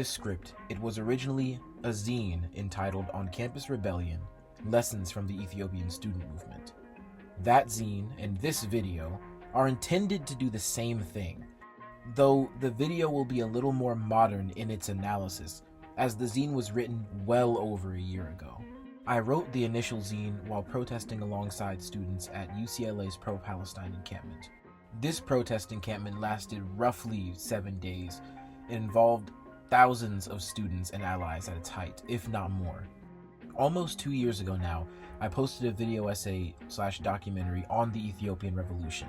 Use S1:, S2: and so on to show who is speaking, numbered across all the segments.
S1: this script, it was originally a zine entitled On Campus Rebellion, Lessons from the Ethiopian Student Movement. That zine and this video are intended to do the same thing, though the video will be a little more modern in its analysis, as the zine was written well over a year ago. I wrote the initial zine while protesting alongside students at UCLA's pro-Palestine encampment. This protest encampment lasted roughly 7 days. It involved thousands of students and allies at its height, if not more. Almost 2 years ago now, I posted a video essay/documentary on the Ethiopian Revolution,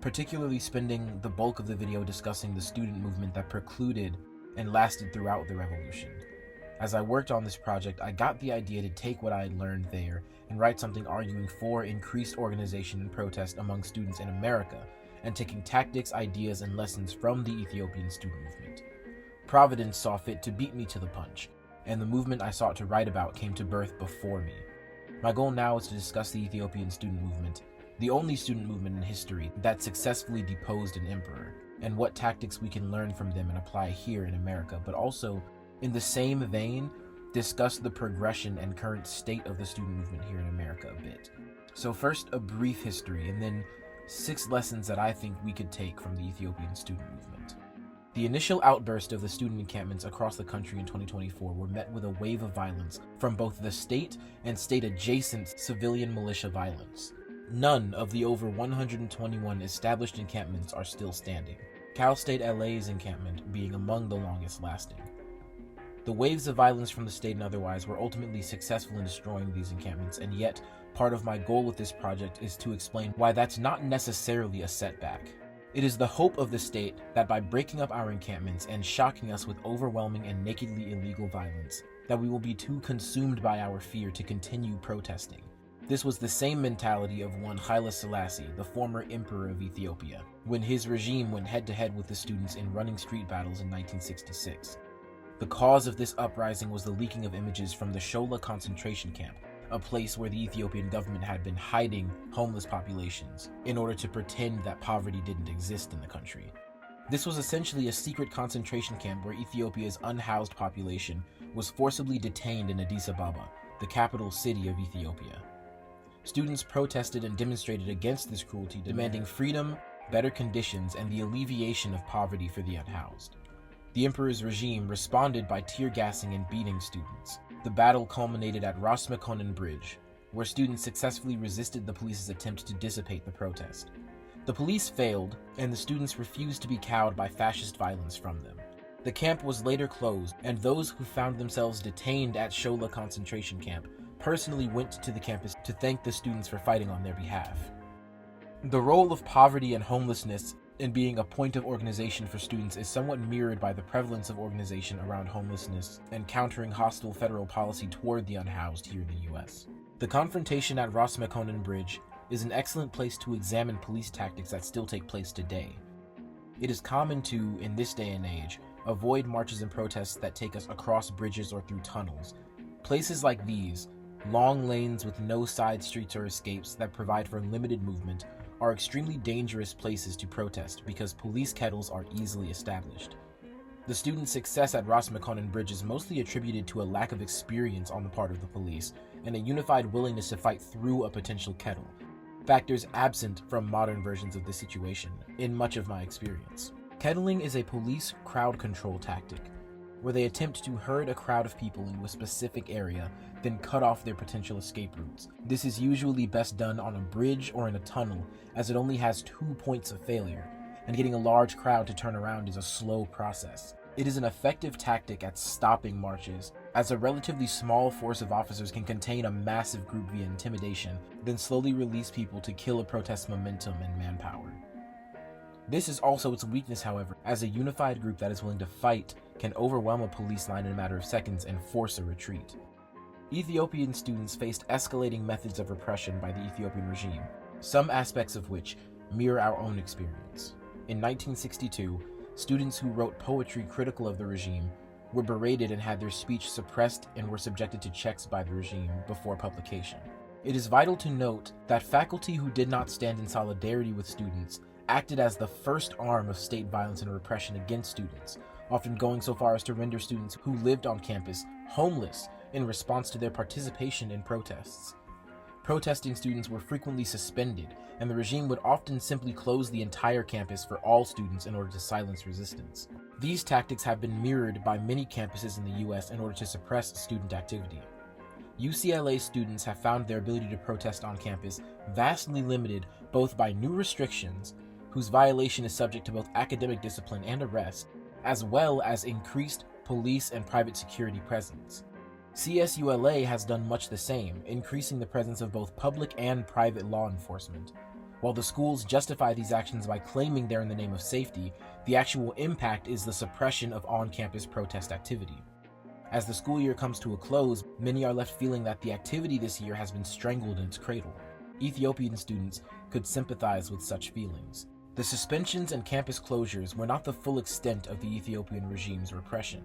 S1: particularly spending the bulk of the video discussing the student movement that precluded and lasted throughout the revolution. As I worked on this project, I got the idea to take what I had learned there and write something arguing for increased organization and protest among students in America, and taking tactics, ideas, and lessons from the Ethiopian student movement. Providence saw fit to beat me to the punch, and the movement I sought to write about came to birth before me. My goal now is to discuss the Ethiopian student movement, the only student movement in history that successfully deposed an emperor, and what tactics we can learn from them and apply here in America, but also, in the same vein, discuss the progression and current state of the student movement here in America a bit. So first, a brief history, and then 6 lessons that I think we could take from the Ethiopian student movement. The initial outburst of the student encampments across the country in 2024 were met with a wave of violence from both the state and state-adjacent civilian militia violence. None of the over 121 established encampments are still standing, Cal State LA's encampment being among the longest lasting. The waves of violence from the state and otherwise were ultimately successful in destroying these encampments, and yet, part of my goal with this project is to explain why that's not necessarily a setback. It is the hope of the state that by breaking up our encampments and shocking us with overwhelming and nakedly illegal violence, that we will be too consumed by our fear to continue protesting. This was the same mentality of one Haile Selassie, the former emperor of Ethiopia, when his regime went head-to-head with the students in running street battles in 1966. The cause of this uprising was the leaking of images from the Shola concentration camp, a place where the Ethiopian government had been hiding homeless populations in order to pretend that poverty didn't exist in the country. This was essentially a secret concentration camp where Ethiopia's unhoused population was forcibly detained in Addis Ababa, the capital city of Ethiopia. Students protested and demonstrated against this cruelty, demanding freedom, better conditions, and the alleviation of poverty for the unhoused. The emperor's regime responded by tear gassing and beating students. The battle culminated at Ras Mekonnen Bridge, where students successfully resisted the police's attempt to dissipate the protest. The police failed, and the students refused to be cowed by fascist violence from them. The camp was later closed, and those who found themselves detained at Shola concentration camp personally went to the campus to thank the students for fighting on their behalf. The role of poverty and homelessness in being a point of organization for students is somewhat mirrored by the prevalence of organization around homelessness and countering hostile federal policy toward the unhoused here in the US. The confrontation at Ras Mekonnen Bridge is an excellent place to examine police tactics that still take place today. It is common to, in this day and age, avoid marches and protests that take us across bridges or through tunnels. Places like these, long lanes with no side streets or escapes that provide for limited movement, are extremely dangerous places to protest because police kettles are easily established. The students' success at Ras Mekonnen Bridge is mostly attributed to a lack of experience on the part of the police and a unified willingness to fight through a potential kettle, factors absent from modern versions of this situation, in much of my experience. Kettling is a police crowd control tactic, where they attempt to herd a crowd of people into a specific area, then cut off their potential escape routes. This is usually best done on a bridge or in a tunnel, as it only has 2 points of failure, and getting a large crowd to turn around is a slow process. It is an effective tactic at stopping marches, as a relatively small force of officers can contain a massive group via intimidation, then slowly release people to kill a protest's momentum and manpower. This is also its weakness, however, as a unified group that is willing to fight can overwhelm a police line in a matter of seconds and force a retreat. Ethiopian students faced escalating methods of repression by the Ethiopian regime, some aspects of which mirror our own experience. In 1962, students who wrote poetry critical of the regime were berated and had their speech suppressed and were subjected to checks by the regime before publication. It is vital to note that faculty who did not stand in solidarity with students acted as the first arm of state violence and repression against students, often going so far as to render students who lived on campus homeless in response to their participation in protests. Protesting students were frequently suspended, and the regime would often simply close the entire campus for all students in order to silence resistance. These tactics have been mirrored by many campuses in the US in order to suppress student activity. UCLA students have found their ability to protest on campus vastly limited both by new restrictions, whose violation is subject to both academic discipline and arrest, as well as increased police and private security presence. CSULA has done much the same, increasing the presence of both public and private law enforcement. While the schools justify these actions by claiming they're in the name of safety, the actual impact is the suppression of on-campus protest activity. As the school year comes to a close, many are left feeling that the activity this year has been strangled in its cradle. Ethiopian students could sympathize with such feelings. The suspensions and campus closures were not the full extent of the Ethiopian regime's repression.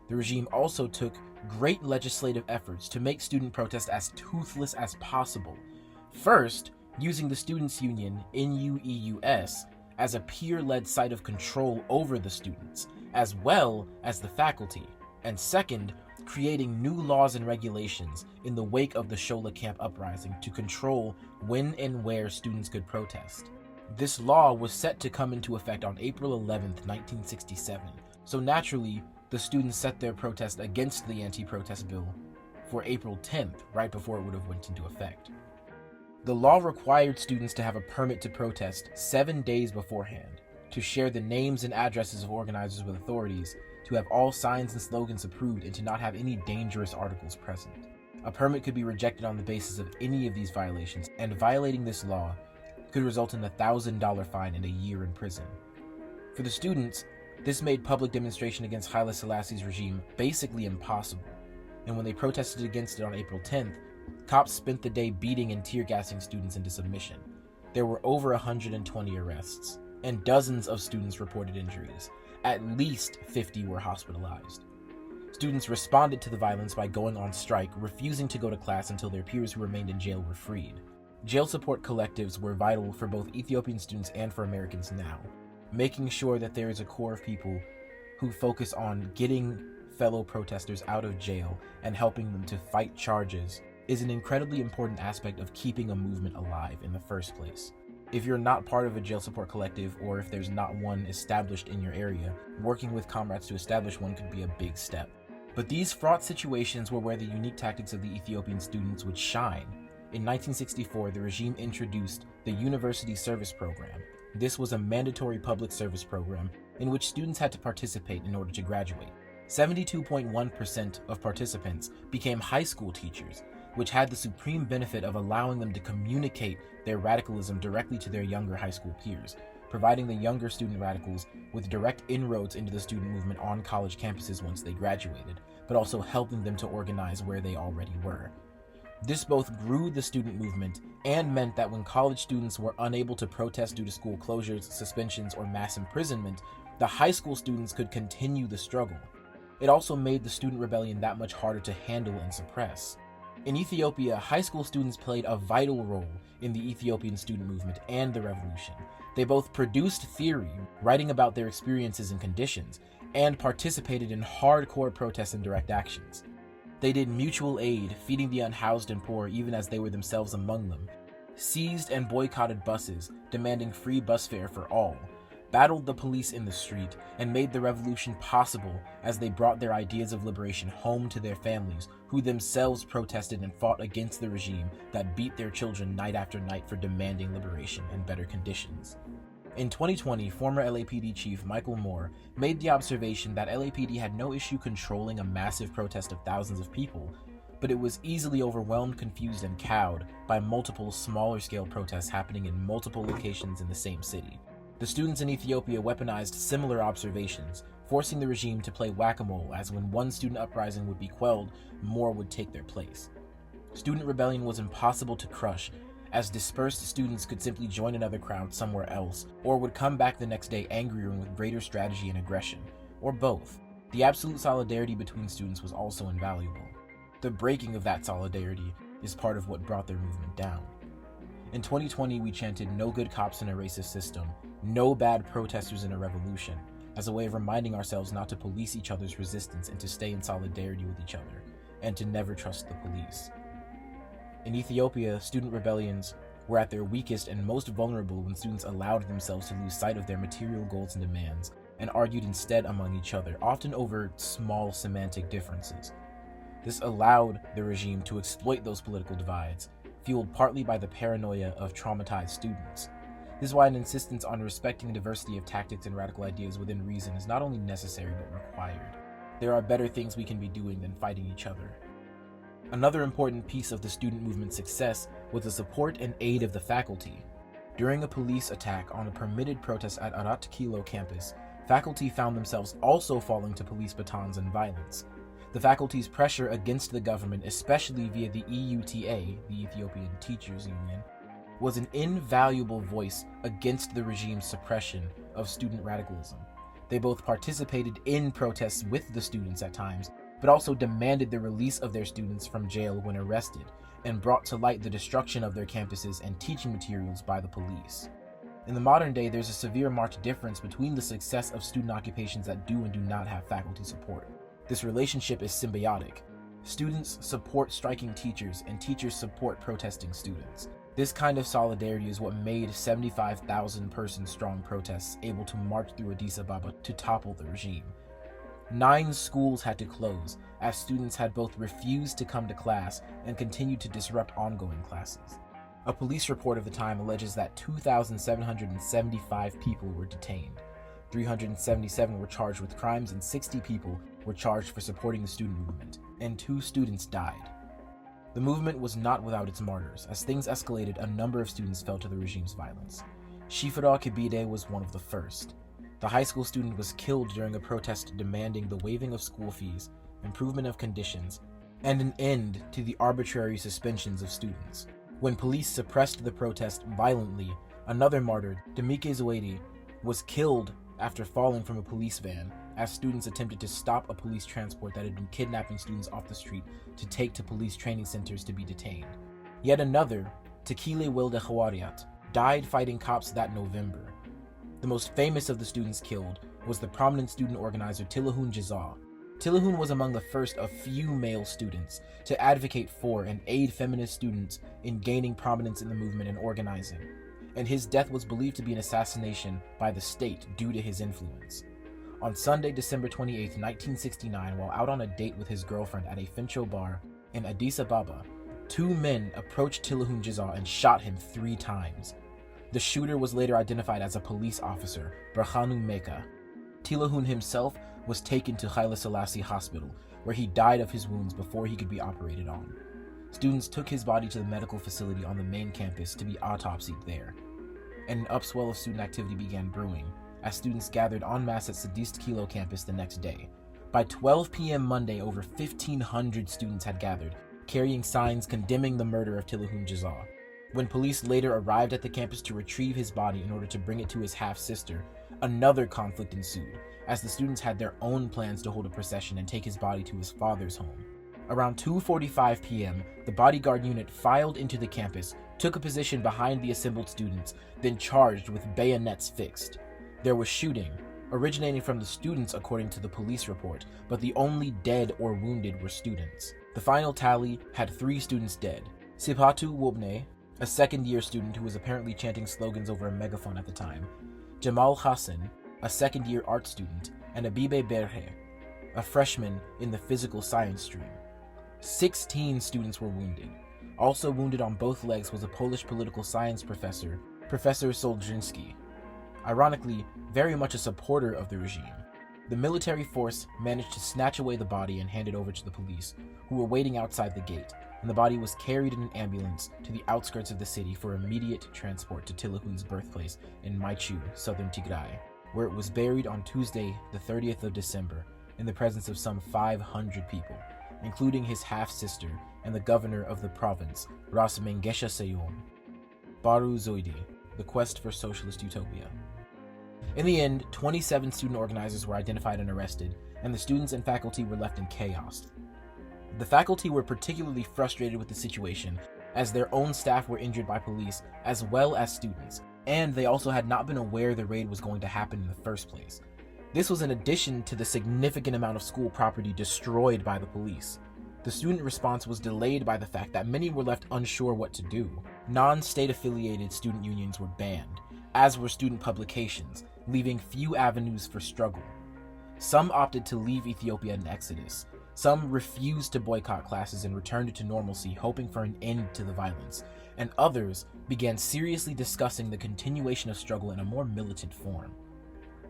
S1: The regime also took great legislative efforts to make student protest as toothless as possible. First, using the students' union, NUEUS, as a peer-led site of control over the students, as well as the faculty. And second, creating new laws and regulations in the wake of the Shola Camp uprising to control when and where students could protest. This law was set to come into effect on April 11, 1967, so naturally, the students set their protest against the anti-protest bill for April 10th, right before it would have went into effect. The law required students to have a permit to protest 7 days beforehand, to share the names and addresses of organizers with authorities, to have all signs and slogans approved, and to not have any dangerous articles present. A permit could be rejected on the basis of any of these violations, and violating this law could result in a $1,000 fine and a year in prison. For the students, this made public demonstration against Haile Selassie's regime basically impossible, and when they protested against it on April 10th, cops spent the day beating and tear-gassing students into submission. There were over 120 arrests, and dozens of students reported injuries. At least 50 were hospitalized. Students responded to the violence by going on strike, refusing to go to class until their peers who remained in jail were freed. Jail support collectives were vital for both Ethiopian students and for Americans now, making sure that there is a core of people who focus on getting fellow protesters out of jail and helping them to fight charges is an incredibly important aspect of keeping a movement alive in the first place. If you're not part of a jail support collective, or if there's not one established in your area, working with comrades to establish one could be a big step. But these fraught situations were where the unique tactics of the Ethiopian students would shine. In 1964, the regime introduced the University Service Program. This was a mandatory public service program in which students had to participate in order to graduate. 72.1% of participants became high school teachers, which had the supreme benefit of allowing them to communicate their radicalism directly to their younger high school peers, providing the younger student radicals with direct inroads into the student movement on college campuses once they graduated, but also helping them to organize where they already were. This both grew the student movement and meant that when college students were unable to protest due to school closures, suspensions, or mass imprisonment, the high school students could continue the struggle. It also made the student rebellion that much harder to handle and suppress. In Ethiopia, high school students played a vital role in the Ethiopian student movement and the revolution. They both produced theory, writing about their experiences and conditions, and participated in hardcore protests and direct actions. They did mutual aid, feeding the unhoused and poor even as they were themselves among them, seized and boycotted buses, demanding free bus fare for all, battled the police in the street, and made the revolution possible as they brought their ideas of liberation home to their families, who themselves protested and fought against the regime that beat their children night after night for demanding liberation and better conditions. In 2020, former LAPD chief Michael Moore made the observation that LAPD had no issue controlling a massive protest of thousands of people, but it was easily overwhelmed, confused, and cowed by multiple smaller-scale protests happening in multiple locations in the same city. The students in Ethiopia weaponized similar observations, forcing the regime to play whack-a-mole, as when one student uprising would be quelled, more would take their place. Student rebellion was impossible to crush, as dispersed students could simply join another crowd somewhere else, or would come back the next day angrier and with greater strategy and aggression, or both. The absolute solidarity between students was also invaluable. The breaking of that solidarity is part of what brought their movement down. In 2020, we chanted "No good cops in a racist system," "No bad protesters in a revolution," as a way of reminding ourselves not to police each other's resistance and to stay in solidarity with each other, and to never trust the police. In Ethiopia, student rebellions were at their weakest and most vulnerable when students allowed themselves to lose sight of their material goals and demands, and argued instead among each other, often over small semantic differences. This allowed the regime to exploit those political divides, fueled partly by the paranoia of traumatized students. This is why an insistence on respecting diversity of tactics and radical ideas within reason is not only necessary but required. There are better things we can be doing than fighting each other. Another important piece of the student movement's success was the support and aid of the faculty. During a police attack on a permitted protest at Arat Kilo campus, faculty found themselves also falling to police batons and violence. The faculty's pressure against the government, especially via the EUTA, the Ethiopian Teachers Union, was an invaluable voice against the regime's suppression of student radicalism. They both participated in protests with the students at times, but also demanded the release of their students from jail when arrested, and brought to light the destruction of their campuses and teaching materials by the police. In the modern day, there's a severe marked difference between the success of student occupations that do and do not have faculty support. This relationship is symbiotic. Students support striking teachers, and teachers support protesting students. This kind of solidarity is what made 75,000-person strong protests able to march through Addis Ababa to topple the regime. 9 schools had to close, as students had both refused to come to class and continued to disrupt ongoing classes. A police report of the time alleges that 2,775 people were detained. 377 were charged with crimes and 60 people were charged for supporting the student movement, and 2 students died. The movement was not without its martyrs. As things escalated, a number of students fell to the regime's violence. Shifra Kibide was one of the first. The high school student was killed during a protest demanding the waiving of school fees, improvement of conditions, and an end to the arbitrary suspensions of students. When police suppressed the protest violently, another martyr, Demike Zawadi, was killed after falling from a police van as students attempted to stop a police transport that had been kidnapping students off the street to take to police training centers to be detained. Yet another, Tekile Wilde Hawariat, died fighting cops that November. The most famous of the students killed was the prominent student organizer Tilahun Jizah. Tilahun was among the first of few male students to advocate for and aid feminist students in gaining prominence in the movement and organizing, and his death was believed to be an assassination by the state due to his influence. On Sunday, December 28, 1969, while out on a date with his girlfriend at a Fincho bar in Addis Ababa, 2 men approached Tilahun Jizah and shot him 3 times. The shooter was later identified as a police officer, Berhanu Meka. Tilahun himself was taken to Haile Selassie Hospital, where he died of his wounds before he could be operated on. Students took his body to the medical facility on the main campus to be autopsied there, and an upswell of student activity began brewing, as students gathered en masse at Sadist Kilo campus the next day. By 12 p.m. Monday, over 1,500 students had gathered, carrying signs condemning the murder of Tilahun Jizah. When police later arrived at the campus to retrieve his body in order to bring it to his half-sister, another conflict ensued, as the students had their own plans to hold a procession and take his body to his father's home. Around 2:45 p.m., the bodyguard unit filed into the campus, took a position behind the assembled students, then charged with bayonets fixed. There was shooting, originating from the students according to the police report, but the only dead or wounded were students. The final tally had 3 students dead. Sipatu Wobne, a second-year student who was apparently chanting slogans over a megaphone at the time, Jamal Hassan, a second-year art student, and Abibe Berhe, a freshman in the physical science stream. 16 students were wounded. Also wounded on both legs was a Polish political science professor, Professor Soldzinski. Ironically, very much a supporter of the regime. The military force managed to snatch away the body and hand it over to the police, who were waiting outside the gate, and the body was carried in an ambulance to the outskirts of the city for immediate transport to Tilahun's birthplace in Maichu, southern Tigray, where it was buried on Tuesday, the 30th of December, in the presence of some 500 people, including his half-sister and the governor of the province, Ras Mengesha Seyum. Baru Zoidi, The Quest for Socialist Utopia. In the end, 27 student organizers were identified and arrested, and the students and faculty were left in chaos. The faculty were particularly frustrated with the situation, as their own staff were injured by police, as well as students, and they also had not been aware the raid was going to happen in the first place. This was in addition to the significant amount of school property destroyed by the police. The student response was delayed by the fact that many were left unsure what to do. Non-state affiliated student unions were banned, as were student publications, leaving few avenues for struggle. Some opted to leave Ethiopia in exodus. Some refused to boycott classes and returned to normalcy, hoping for an end to the violence. And others began seriously discussing the continuation of struggle in a more militant form.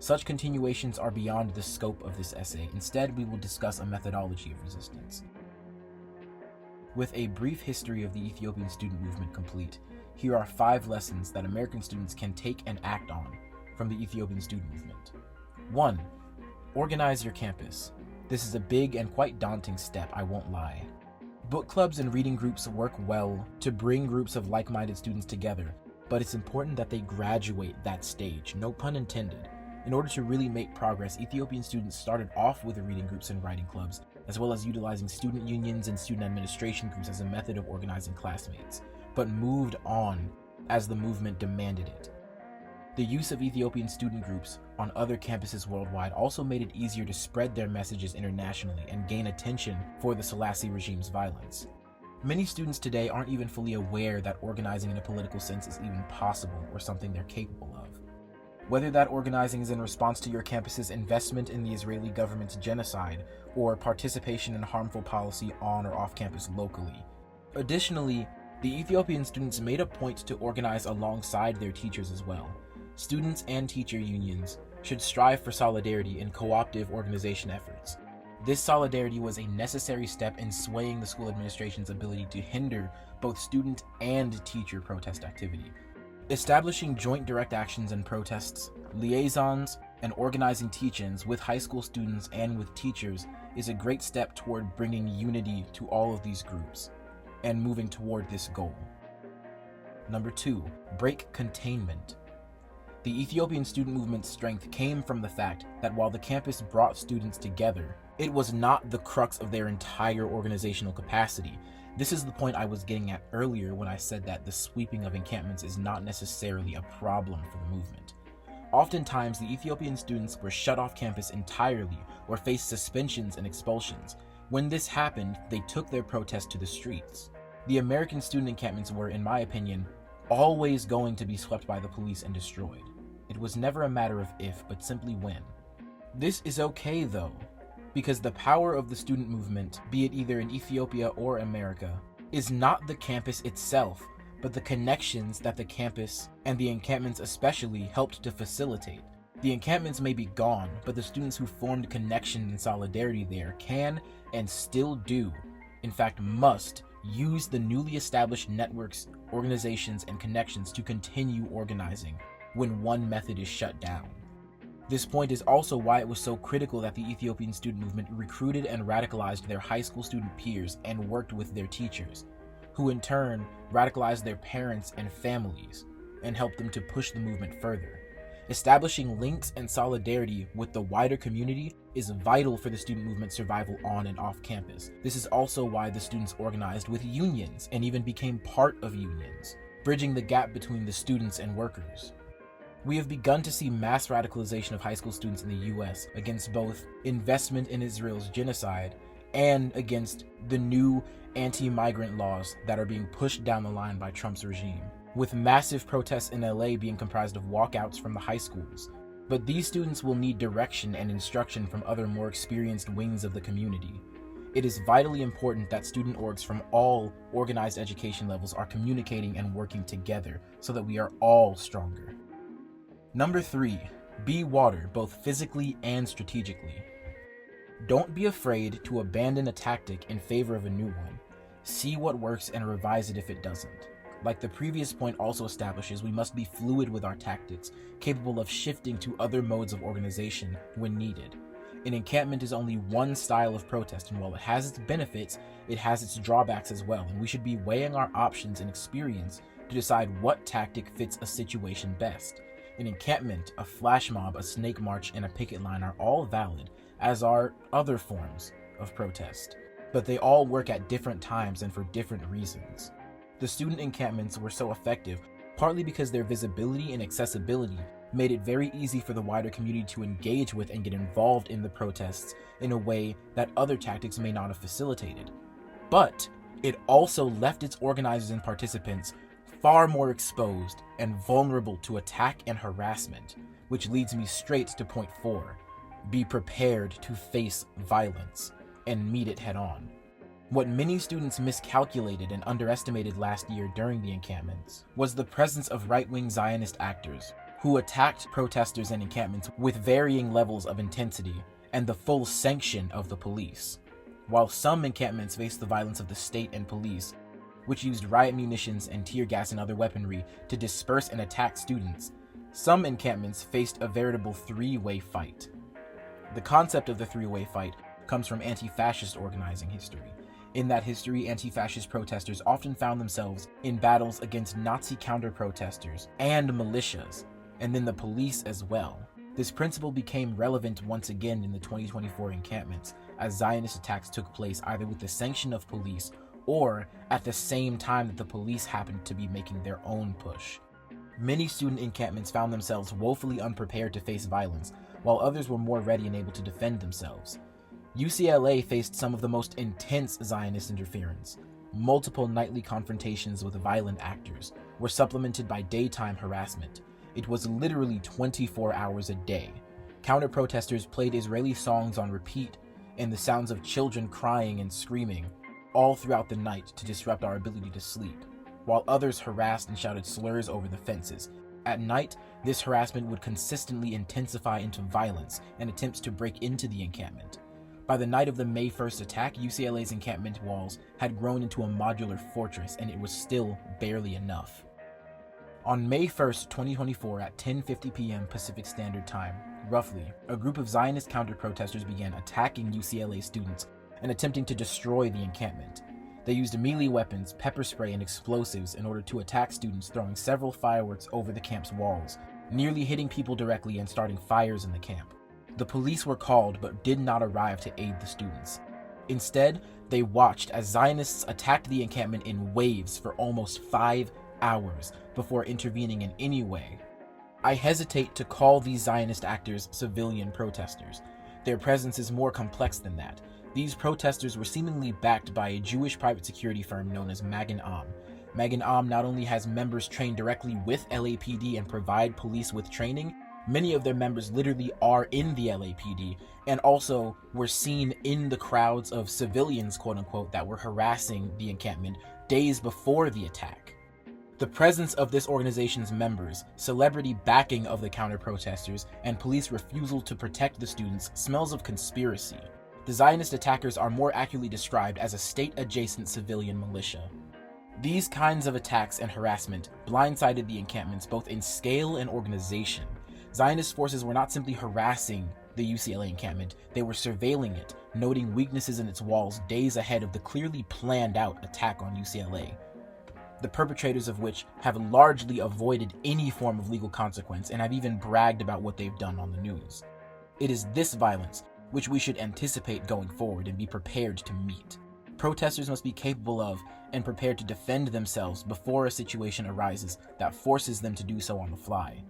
S1: Such continuations are beyond the scope of this essay. Instead, we will discuss a methodology of resistance. With a brief history of the Ethiopian student movement complete, here are 5 lessons that American students can take and act on from the Ethiopian student movement. 1. Organize your campus. This is a big and quite daunting step, I won't lie. Book clubs and reading groups work well to bring groups of like-minded students together, but it's important that they graduate that stage, no pun intended. In order to really make progress, Ethiopian students started off with reading groups and writing clubs, as well as utilizing student unions and student administration groups as a method of organizing classmates, but moved on as the movement demanded it. The use of Ethiopian student groups on other campuses worldwide also made it easier to spread their messages internationally and gain attention for the Selassie regime's violence. Many students today aren't even fully aware that organizing in a political sense is even possible or something they're capable of. Whether that organizing is in response to your campus's investment in the Israeli government's genocide or participation in harmful policy on or off campus locally. Additionally, the Ethiopian students made a point to organize alongside their teachers as well. Students and teacher unions should strive for solidarity in cooperative organization efforts. This solidarity was a necessary step in swaying the school administration's ability to hinder both student and teacher protest activity. Establishing joint direct actions and protests, liaisons, and organizing teach-ins with high school students and with teachers is a great step toward bringing unity to all of these groups and moving toward this goal. Number 2, break containment. The Ethiopian student movement's strength came from the fact that while the campus brought students together, it was not the crux of their entire organizational capacity. This is the point I was getting at earlier when I said that the sweeping of encampments is not necessarily a problem for the movement. Oftentimes, the Ethiopian students were shut off campus entirely or faced suspensions and expulsions. When this happened, they took their protest to the streets. The American student encampments were, in my opinion, always going to be swept by the police and destroyed. It was never a matter of if, but simply when. This is okay though, because the power of the student movement, be it either in Ethiopia or America, is not the campus itself, but the connections that the campus, and the encampments especially, helped to facilitate. The encampments may be gone, but the students who formed connection and solidarity there can, and still do, in fact must, use the newly established networks, organizations, and connections to continue organizing when one method is shut down. This point is also why it was so critical that the Ethiopian student movement recruited and radicalized their high school student peers and worked with their teachers, who in turn radicalized their parents and families and helped them to push the movement further. Establishing links and solidarity with the wider community is vital for the student movement's survival on and off campus. This is also why the students organized with unions and even became part of unions, bridging the gap between the students and workers. We have begun to see mass radicalization of high school students in the US against both investment in Israel's genocide and against the new anti-migrant laws that are being pushed down the line by Trump's regime, with massive protests in LA being comprised of walkouts from the high schools. But these students will need direction and instruction from other more experienced wings of the community. It is vitally important that student orgs from all organized education levels are communicating and working together so that we are all stronger. Number 3, be water, both physically and strategically. Don't be afraid to abandon a tactic in favor of a new one. See what works and revise it if it doesn't. Like the previous point also establishes, we must be fluid with our tactics, capable of shifting to other modes of organization when needed. An encampment is only one style of protest, and while it has its benefits, it has its drawbacks as well, and we should be weighing our options and experience to decide what tactic fits a situation best. An encampment, a flash mob, a snake march, and a picket line are all valid, as are other forms of protest, but they all work at different times and for different reasons. The student encampments were so effective partly because their visibility and accessibility made it very easy for the wider community to engage with and get involved in the protests in a way that other tactics may not have facilitated. But it also left its organizers and participants far more exposed and vulnerable to attack and harassment, which leads me straight to point 4. Be prepared to face violence and meet it head on. What many students miscalculated and underestimated last year during the encampments was the presence of right-wing Zionist actors who attacked protesters and encampments with varying levels of intensity and the full sanction of the police. While some encampments faced the violence of the state and police, which used riot munitions and tear gas and other weaponry to disperse and attack students, some encampments faced a veritable three-way fight. The concept of the three-way fight comes from anti-fascist organizing history. In that history, anti-fascist protesters often found themselves in battles against Nazi counter-protesters and militias, and then the police as well. This principle became relevant once again in the 2024 encampments, as Zionist attacks took place either with the sanction of police or at the same time that the police happened to be making their own push. Many student encampments found themselves woefully unprepared to face violence, while others were more ready and able to defend themselves. UCLA faced some of the most intense Zionist interference. Multiple nightly confrontations with violent actors were supplemented by daytime harassment. It was literally 24 hours a day. Counter-protesters played Israeli songs on repeat, and the sounds of children crying and screaming all throughout the night to disrupt our ability to sleep, while others harassed and shouted slurs over the fences. At night, this harassment would consistently intensify into violence and attempts to break into the encampment. By the night of the May 1st attack, UCLA's encampment walls had grown into a modular fortress, and it was still barely enough. On May 1st, 2024 at 10:50 p.m. Pacific Standard Time, roughly, a group of Zionist counter-protesters began attacking UCLA students and attempting to destroy the encampment. They used melee weapons, pepper spray, and explosives in order to attack students, throwing several fireworks over the camp's walls, nearly hitting people directly and starting fires in the camp. The police were called but did not arrive to aid the students. Instead, they watched as Zionists attacked the encampment in waves for almost 5 hours before intervening in any way. I hesitate to call these Zionist actors civilian protesters. Their presence is more complex than that. These protesters were seemingly backed by a Jewish private security firm known as Magen Am. Magen Am not only has members trained directly with LAPD and provide police with training, many of their members literally are in the LAPD and also were seen in the crowds of civilians, quote-unquote, that were harassing the encampment days before the attack. The presence of this organization's members, celebrity backing of the counter-protesters, and police refusal to protect the students smells of conspiracy. The Zionist attackers are more accurately described as a state-adjacent civilian militia. These kinds of attacks and harassment blindsided the encampments both in scale and organization. Zionist forces were not simply harassing the UCLA encampment, they were surveilling it, noting weaknesses in its walls days ahead of the clearly planned-out attack on UCLA, the perpetrators of which have largely avoided any form of legal consequence and have even bragged about what they've done on the news. It is this violence which we should anticipate going forward and be prepared to meet. Protesters must be capable of and prepared to defend themselves before a situation arises that forces them to do so on the fly.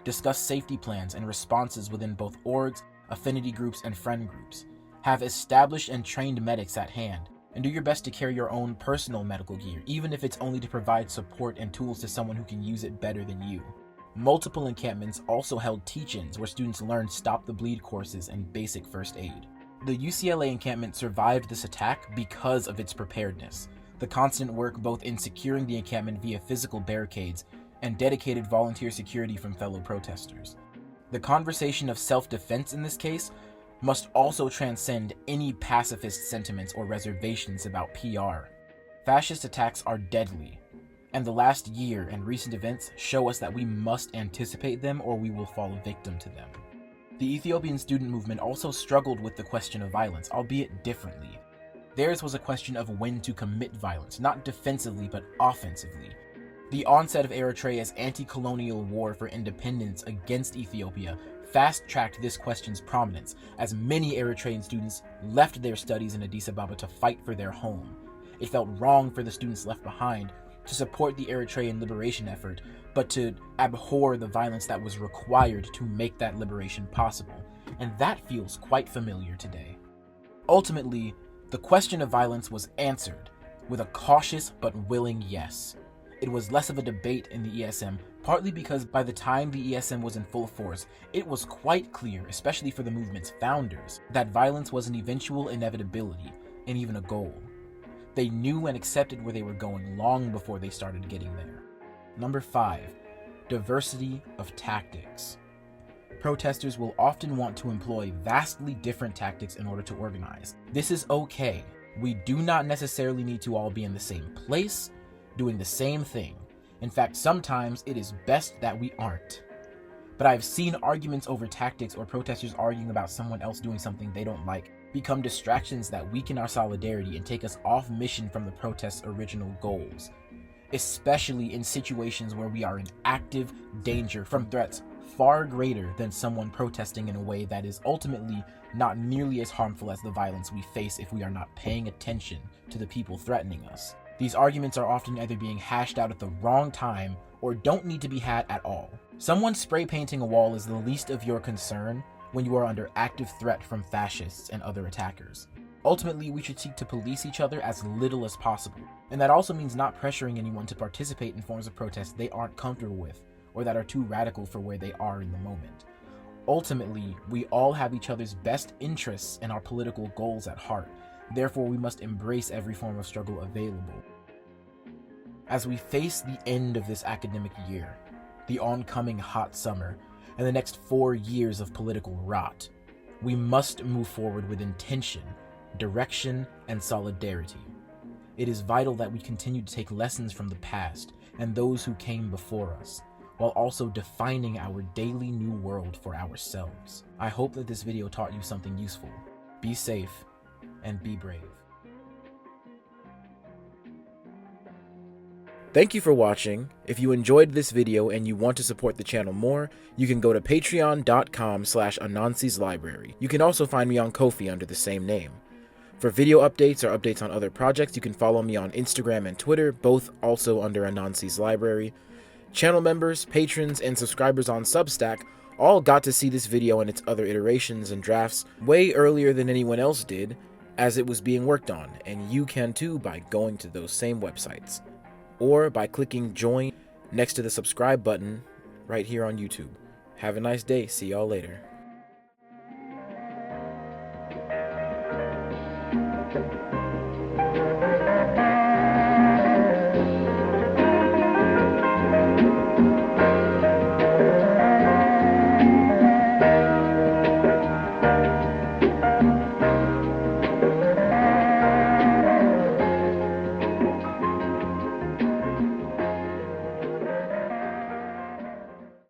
S1: Discuss safety plans and responses within both orgs, affinity groups, and friend groups. Have established and trained medics at hand, and do your best to carry your own personal medical gear, even if it's only to provide support and tools to someone who can use it better than you. Multiple encampments also held teach-ins where students learned stop the bleed courses and basic first aid. The UCLA encampment survived this attack because of its preparedness, the constant work both in securing the encampment via physical barricades and dedicated volunteer security from fellow protesters. The conversation of self-defense in this case must also transcend any pacifist sentiments or reservations about PR. Fascist attacks are deadly, and the last year and recent events show us that we must anticipate them or we will fall victim to them. The Ethiopian student movement also struggled with the question of violence, albeit differently. Theirs was a question of when to commit violence, not defensively but offensively. The onset of Eritrea's anti-colonial war for independence against Ethiopia fast-tracked this question's prominence, as many Eritrean students left their studies in Addis Ababa to fight for their home. It felt wrong for the students left behind, to support the Eritrean liberation effort, but to abhor the violence that was required to make that liberation possible. And that feels quite familiar today. Ultimately, the question of violence was answered with a cautious but willing yes. It was less of a debate in the ESM, partly because by the time the ESM was in full force, it was quite clear, especially for the movement's founders, that violence was an eventual inevitability and even a goal. They knew and accepted where they were going long before they started getting there. Number 5, diversity of tactics. Protesters will often want to employ vastly different tactics in order to organize. This is okay. We do not necessarily need to all be in the same place, doing the same thing. In fact, sometimes it is best that we aren't. But I've seen arguments over tactics or protesters arguing about someone else doing something they don't like become distractions that weaken our solidarity and take us off mission from the protest's original goals, especially in situations where we are in active danger from threats far greater than someone protesting in a way that is ultimately not nearly as harmful as the violence we face if we are not paying attention to the people threatening us. These arguments are often either being hashed out at the wrong time or don't need to be had at all. Someone spray painting a wall is the least of your concern when you are under active threat from fascists and other attackers. Ultimately, we should seek to police each other as little as possible, and that also means not pressuring anyone to participate in forms of protest they aren't comfortable with or that are too radical for where they are in the moment. Ultimately, we all have each other's best interests and our political goals at heart. Therefore, we must embrace every form of struggle available. As we face the end of this academic year, the oncoming hot summer, and the next 4 years of political rot, we must move forward with intention, direction, and solidarity. It is vital that we continue to take lessons from the past and those who came before us, while also defining our daily new world for ourselves. I hope that this video taught you something useful. Be safe and be brave. Thank you for watching. If you enjoyed this video and you want to support the channel more, you can go to patreon.com/Anansi's Library. You can also find me on Ko-fi under the same name. For video updates or updates on other projects, you can follow me on Instagram and Twitter, both also under Anansi's Library. Channel members, patrons, and subscribers on Substack all got to see this video and its other iterations and drafts way earlier than anyone else did, as it was being worked on, and you can too by going to those same websites, or by clicking join next to the subscribe button right here on YouTube. Have a nice day. See y'all later.